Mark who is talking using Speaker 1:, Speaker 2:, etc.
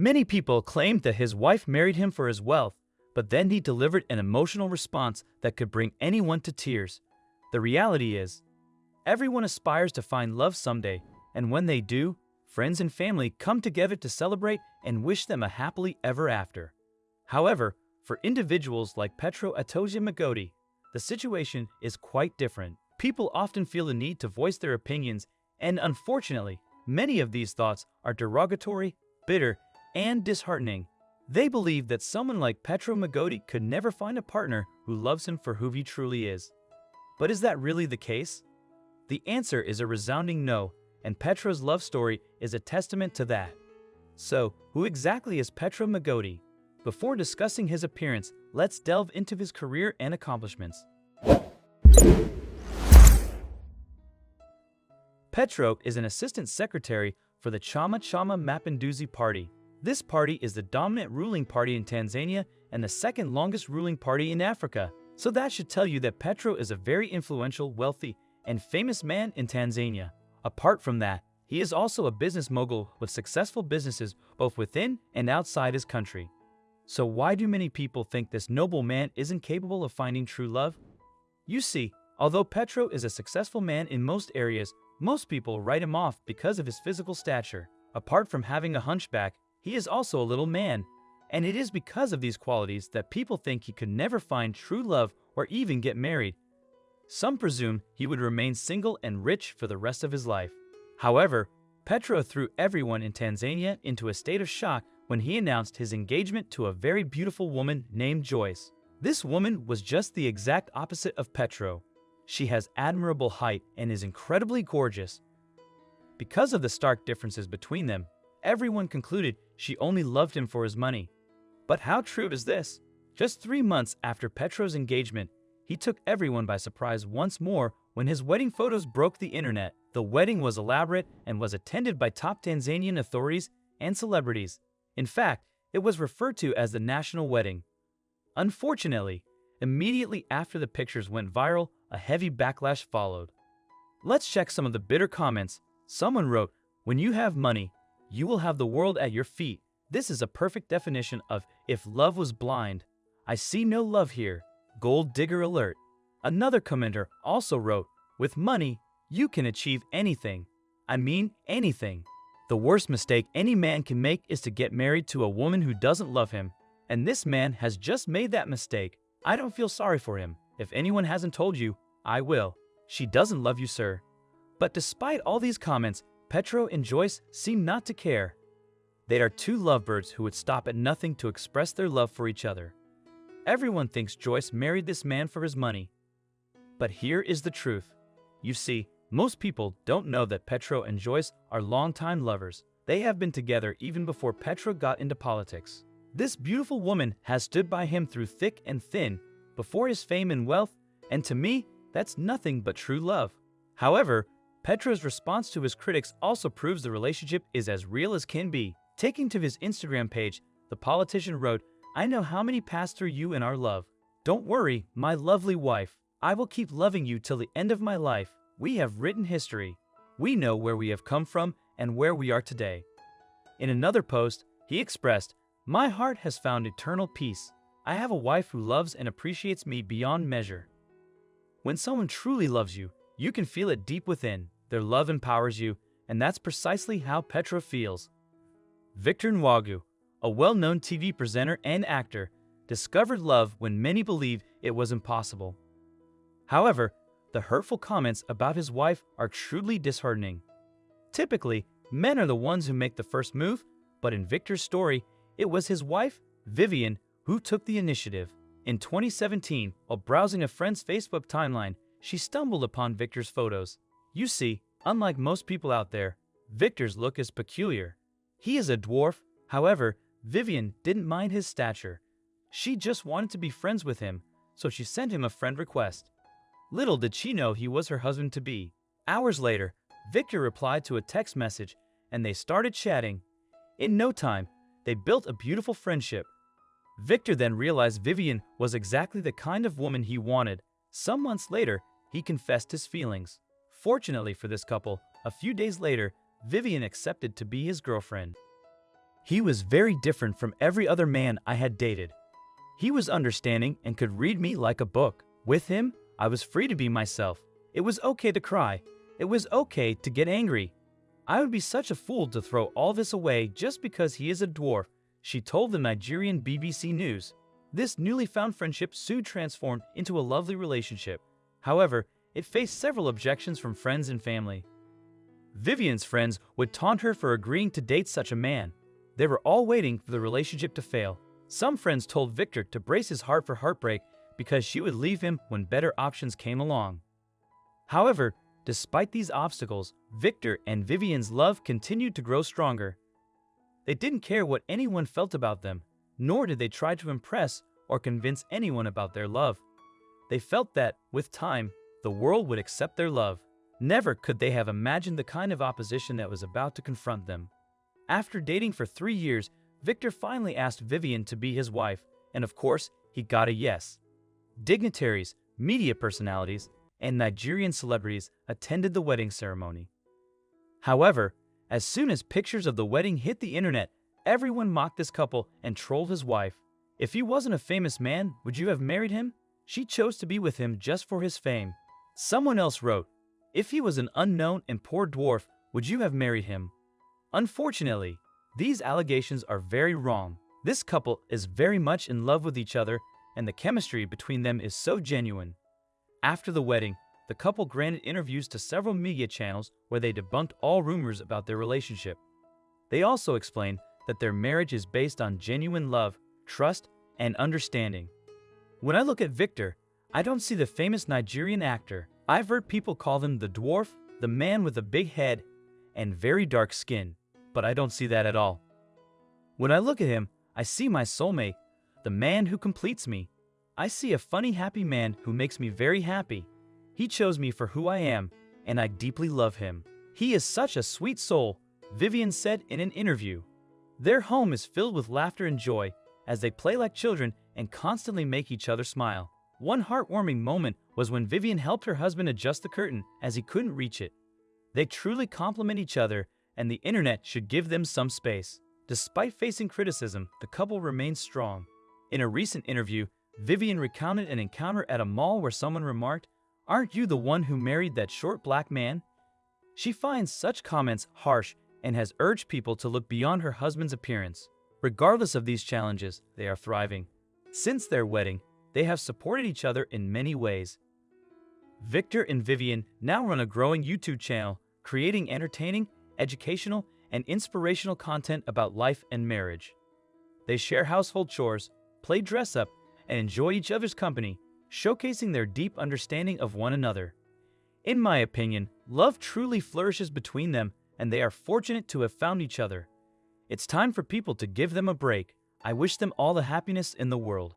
Speaker 1: Many people claimed that his wife married him for his wealth, but then he delivered an emotional response that could bring anyone to tears. The reality is, everyone aspires to find love someday, and when they do, friends and family come together to celebrate and wish them a happily ever after. However, for individuals like Petro Magodi, the situation is quite different. People often feel the need to voice their opinions, and unfortunately, many of these thoughts are derogatory, bitter, and disheartening. They believe that someone like Petro Magodi could never find a partner who loves him for who he truly is. But is that really the case? The answer is a resounding no, and Petro's love story is a testament to that. So, who exactly is Petro Magodi? Before discussing his appearance, let's delve into his career and accomplishments. Petro is an assistant secretary for the Chama Chama Mapinduzi Party. This party is the dominant ruling party in Tanzania and the second longest ruling party in Africa. So that should tell you that Petro is a very influential, wealthy, and famous man in Tanzania. Apart from that, he is also a business mogul with successful businesses both within and outside his country. So why do many people think this noble man isn't capable of finding true love? You see, although Petro is a successful man in most areas, most people write him off because of his physical stature. Apart from having a hunchback, he is also a little man, and it is because of these qualities that people think he could never find true love or even get married. Some presume he would remain single and rich for the rest of his life. However, Petro threw everyone in Tanzania into a state of shock when he announced his engagement to a very beautiful woman named Joyce. This woman was just the exact opposite of Petro. She has admirable height and is incredibly gorgeous. Because of the stark differences between them, everyone concluded she only loved him for his money. But how true is this? Just 3 months after Petro's engagement, he took everyone by surprise once more when his wedding photos broke the internet. The wedding was elaborate and was attended by top Tanzanian authorities and celebrities. In fact, it was referred to as the national wedding. Unfortunately, immediately after the pictures went viral, a heavy backlash followed. Let's check some of the bitter comments. Someone wrote, "When you have money, you will have the world at your feet. This is a perfect definition of if love was blind. I see no love here. Gold digger alert." Another commenter also wrote, "With money, you can achieve anything. I mean anything. The worst mistake any man can make is to get married to a woman who doesn't love him. And this man has just made that mistake. I don't feel sorry for him. If anyone hasn't told you, I will. She doesn't love you, sir." But despite all these comments, Petro and Joyce seem not to care. They are two lovebirds who would stop at nothing to express their love for each other. Everyone thinks Joyce married this man for his money. But here is the truth. You see, most people don't know that Petro and Joyce are longtime lovers. They have been together even before Petro got into politics. This beautiful woman has stood by him through thick and thin, before his fame and wealth, and to me, that's nothing but true love. However, Petro's response to his critics also proves the relationship is as real as can be. Taking to his Instagram page, the politician wrote, "I know how many passed through you in our love. Don't worry, my lovely wife. I will keep loving you till the end of my life. We have written history. We know where we have come from and where we are today." In another post, he expressed, "My heart has found eternal peace. I have a wife who loves and appreciates me beyond measure." When someone truly loves you, you can feel it deep within. Their love empowers you, and that's precisely how Petro feels. Victor Nwagu, a well-known TV presenter and actor, discovered love when many believed it was impossible. However, the hurtful comments about his wife are truly disheartening. Typically, men are the ones who make the first move, but in Victor's story, it was his wife, Vivian, who took the initiative. In 2017, while browsing a friend's Facebook timeline, she stumbled upon Victor's photos. You see, unlike most people out there, Victor's look is peculiar. He is a dwarf. However, Vivian didn't mind his stature. She just wanted to be friends with him, so she sent him a friend request. Little did she know he was her husband-to-be. Hours later, Victor replied to a text message, and they started chatting. In no time, they built a beautiful friendship. Victor then realized Vivian was exactly the kind of woman he wanted. Some months later, he confessed his feelings. Fortunately for this couple, a few days later, Vivian accepted to be his girlfriend. He was very different from every other man I had dated. He was understanding and could read me like a book. With him, I was free to be myself. It was okay to cry. It was okay to get angry. I would be such a fool to throw all this away just because he is a dwarf, she told the Nigerian BBC News. This newly found friendship soon transformed into a lovely relationship. However, it faced several objections from friends and family. Vivian's friends would taunt her for agreeing to date such a man. They were all waiting for the relationship to fail. Some friends told Victor to brace his heart for heartbreak because she would leave him when better options came along. However, despite these obstacles, Victor and Vivian's love continued to grow stronger. They didn't care what anyone felt about them, nor did they try to impress or convince anyone about their love. They felt that, with time, the world would accept their love. Never could they have imagined the kind of opposition that was about to confront them. After dating for 3 years, Victor finally asked Vivian to be his wife, and of course, he got a yes. Dignitaries, media personalities, and Nigerian celebrities attended the wedding ceremony. However, as soon as pictures of the wedding hit the internet, everyone mocked this couple and trolled his wife. If he wasn't a famous man, would you have married him? She chose to be with him just for his fame. Someone else wrote, if he was an unknown and poor dwarf, would you have married him? Unfortunately, these allegations are very wrong. This couple is very much in love with each other, and the chemistry between them is so genuine. After the wedding, the couple granted interviews to several media channels where they debunked all rumors about their relationship. They also explained that their marriage is based on genuine love, trust, and understanding. When I look at Victor, I don't see the famous Nigerian actor. I've heard people call him the dwarf, the man with a big head, and very dark skin, but I don't see that at all. When I look at him, I see my soulmate, the man who completes me. I see a funny, happy man who makes me very happy. He chose me for who I am, and I deeply love him. He is such a sweet soul, Vivian said in an interview. Their home is filled with laughter and joy as they play like children and constantly make each other smile. One heartwarming moment was when Vivian helped her husband adjust the curtain as he couldn't reach it. They truly complement each other, and the internet should give them some space. Despite facing criticism, the couple remains strong. In a recent interview, Vivian recounted an encounter at a mall where someone remarked, "Aren't you the one who married that short black man?" She finds such comments harsh and has urged people to look beyond her husband's appearance. Regardless of these challenges, they are thriving. Since their wedding, they have supported each other in many ways. Victor and Vivian now run a growing YouTube channel, creating entertaining, educational, and inspirational content about life and marriage. They share household chores, play dress-up, and enjoy each other's company, showcasing their deep understanding of one another. In my opinion, love truly flourishes between them, and they are fortunate to have found each other. It's time for people to give them a break. I wish them all the happiness in the world.